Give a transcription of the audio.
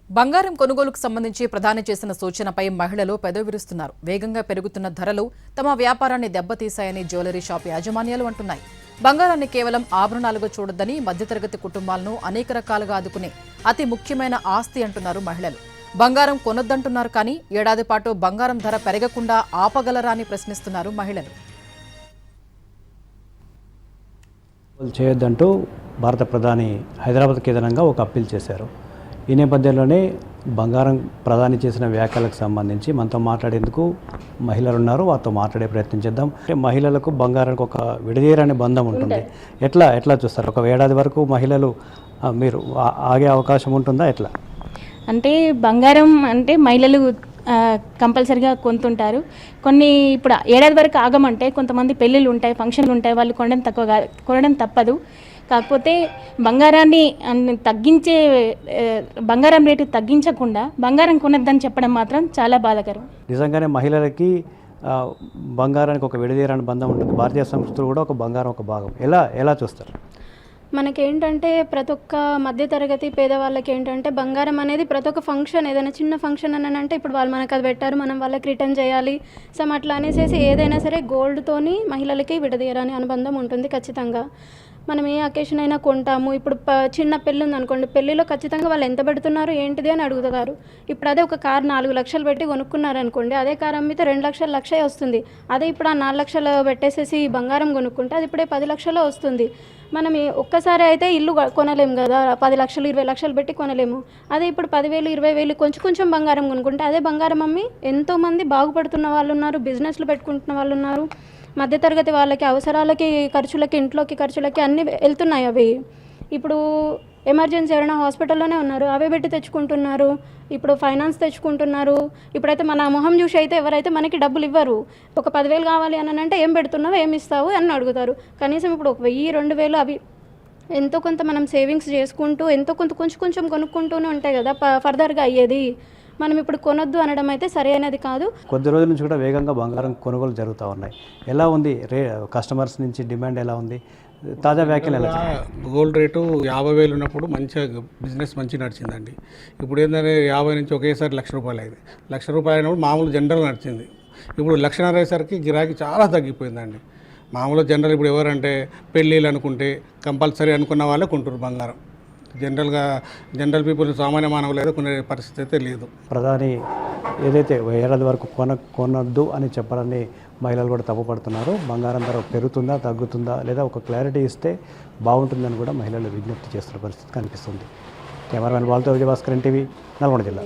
బంగారం కొనుగోలుకు సంబంధించి ప్రధాని చేసిన సూచనపై మహిళలు పెదవిరుస్తున్నారు. వేగంగా పెరుగుతున్న ధరలు తమ వ్యాపారాన్ని దెబ్బతీశాయని జ్యువెలరీ షాప్ యాజమాన్యాలు అంటున్నాయి. బంగారాన్ని కేవలం ఆభరణాలుగా చూడొద్దని, మధ్యతరగతి కుటుంబాలను అనేక రకాలుగా ఆదుకునే అతి ముఖ్యమైన ఆస్తి అంటున్నారు మహిళలు. బంగారం కొనొద్దంటున్నారు, కానీ ఏడాది పాటు బంగారం ధర పెరగకుండా ఆపగలరా అని ప్రశ్నిస్తున్నారు మహిళలు. చేయొద్దంటూ భారత ప్రధాని హైదరాబాద్ కేంద్రంగా ఒక అప్పీల్ చేశారు. ఈ నేపథ్యంలోనే బంగారం ప్రధాని చేసిన వ్యాఖ్యలకు సంబంధించి మనతో మాట్లాడేందుకు మహిళలు ఉన్నారు. వారితో మాట్లాడే ప్రయత్నం చేద్దాం. మహిళలకు బంగారానికి ఒక విడదీయరాని బంధం ఉంటుంది. ఎట్లా చూస్తారు? ఒక ఏడాది వరకు మహిళలు మీరు ఆగే అవకాశం ఉంటుందా? ఎట్లా అంటే బంగారం అంటే మహిళలు కంపల్సరిగా కొంటుంటారు. కొన్ని ఇప్పుడు ఏడాది వరకు ఆగమంటే కొంతమంది పెళ్ళిళ్ళు ఉంటాయి, ఫంక్షన్లు ఉంటాయి, వాళ్ళు కొనడం తప్పదు. కాకపోతే బంగారాన్ని బంగారం రేటు తగ్గించకుండా బంగారం కొనొద్దని చెప్పడం మాత్రం చాలా బాధాకరం. నిజంగానే మహిళలకి బంగారానికి ఒక విడదీయరాని బంధం ఉంటుంది. భారతీయ సంస్కృతిలో కూడా ఒక బంగారం ఒక భాగం. ఎలా చూస్తారు? మనకేంటంటే ప్రతి ఒక్క మధ్యతరగతి పేదవాళ్ళకి ఏంటంటే బంగారం అనేది ప్రతి ఒక్క ఫంక్షన్, ఏదైనా చిన్న ఫంక్షన్ అని అంటే ఇప్పుడు వాళ్ళు మనకు అది పెట్టారు, మనం వాళ్ళకి రిటర్న్ చేయాలి. సో అట్లా అనేసి ఏదైనా సరే గోల్డ్తోని మహిళలకి విడదీయరాని అనుబంధం ఉంటుంది ఖచ్చితంగా. మనం ఏ అకేషన్ అయినా కొంటాము. ఇప్పుడు చిన్న పెళ్ళి ఉంది అనుకోండి, పెళ్ళిలో ఖచ్చితంగా వాళ్ళు ఎంత పెడుతున్నారు ఏంటిది అని అడుగుతారు. ఇప్పుడు అదే ఒక కారు 4 లక్షలు పెట్టి కొనుక్కున్నారు అనుకోండి, అదే కారు అమ్మితే 2 లక్షలు లక్షే వస్తుంది. అదే ఇప్పుడు ఆ 4 లక్షలు పెట్టేసేసి బంగారం కొనుక్కుంటే అది ఇప్పుడే 10 లక్షలు వస్తుంది. మనం ఒక్కసారి అయితే ఇల్లు కొనలేము కదా, 10 లక్షలు 20 లక్షలు పెట్టి కొనలేము. అదే ఇప్పుడు 10,000 20,000 కొంచెం బంగారం కొనుక్కుంటే అదే బంగారం అమ్మి ఎంతోమంది బాగుపడుతున్న వాళ్ళు ఉన్నారు, బిజినెస్లు పెట్టుకుంటున్న వాళ్ళు ఉన్నారు. మధ్యతరగతి వాళ్ళకి అవసరాలకి, ఖర్చులకి, ఇంట్లోకి ఖర్చులకి అన్నీ వెళ్తున్నాయి. అవి ఇప్పుడు ఎమర్జెన్సీ ఎవరైనా హాస్పిటల్లోనే ఉన్నారు, అవే పెట్టి తెచ్చుకుంటున్నారు. ఇప్పుడు ఫైనాన్స్ తెచ్చుకుంటున్నారు. ఇప్పుడైతే మన మొహం చూసి అయితే ఎవరైతే మనకి డబ్బులు ఇవ్వరు. ఒక 10,000 కావాలి అని అంటే ఏం పెడుతున్నావు, ఏమి ఇస్తావు అని అడుగుతారు. కనీసం ఇప్పుడు 1,000 2,000 అవి ఎంతో కొంత మనం సేవింగ్స్ చేసుకుంటూ ఎంతో కొంత కొంచెం కొనుక్కుంటూనే ఉంటాయి కదా ఫర్దర్గా అయ్యేది. మనం ఇప్పుడు కొనొద్దు అనడం అయితే సరైనది కాదు. కొద్ది రోజుల నుంచి కూడా వేగంగా బంగారం కొనుగోలు జరుగుతూ ఉన్నాయి. ఎలా ఉంది కస్టమర్స్ నుంచి డిమాండ్ ఎలా ఉంది? తాజా వ్యాఖ్యలు ఎలా? గోల్డ్ రేటు 50,000 ఉన్నప్పుడు మంచిగా బిజినెస్ మంచిగా నడిచిందండి. ఇప్పుడు ఏంటంటే 50 నుంచి ఒకేసారి ₹1,00,000 అయింది. ₹1,00,000 అయినప్పుడు మామూలు జనరల్ నడిచింది. ఇప్పుడు 1,50,000 అయ్యేసరికి గిరాకీ చాలా తగ్గిపోయిందండి. మామూలు జనరల్ ఇప్పుడు ఎవరంటే పెళ్ళిళ్ళు అనుకుంటే కంపల్సరీ అనుకున్న వాళ్ళే కొంటారు బంగారం. జనరల్ పీపుల్, సామాన్య మానవులు అయితే కొనే పరిస్థితి అయితే లేదు. ప్రధాని ఏదైతే ఏడాది వరకు కొనొద్దు అని చెప్పాలని మహిళలు కూడా తప్పుపడుతున్నారు. బంగారం ధర పెరుగుతుందా తగ్గుతుందా లేదా ఒక క్లారిటీ ఇస్తే బాగుంటుందని కూడా మహిళలు విజ్ఞప్తి చేస్తున్న పరిస్థితి కనిపిస్తుంది. కెమెరామెన్ వాళ్ళతో విజయభాస్కర్, NTV, నల్గొండ జిల్లా.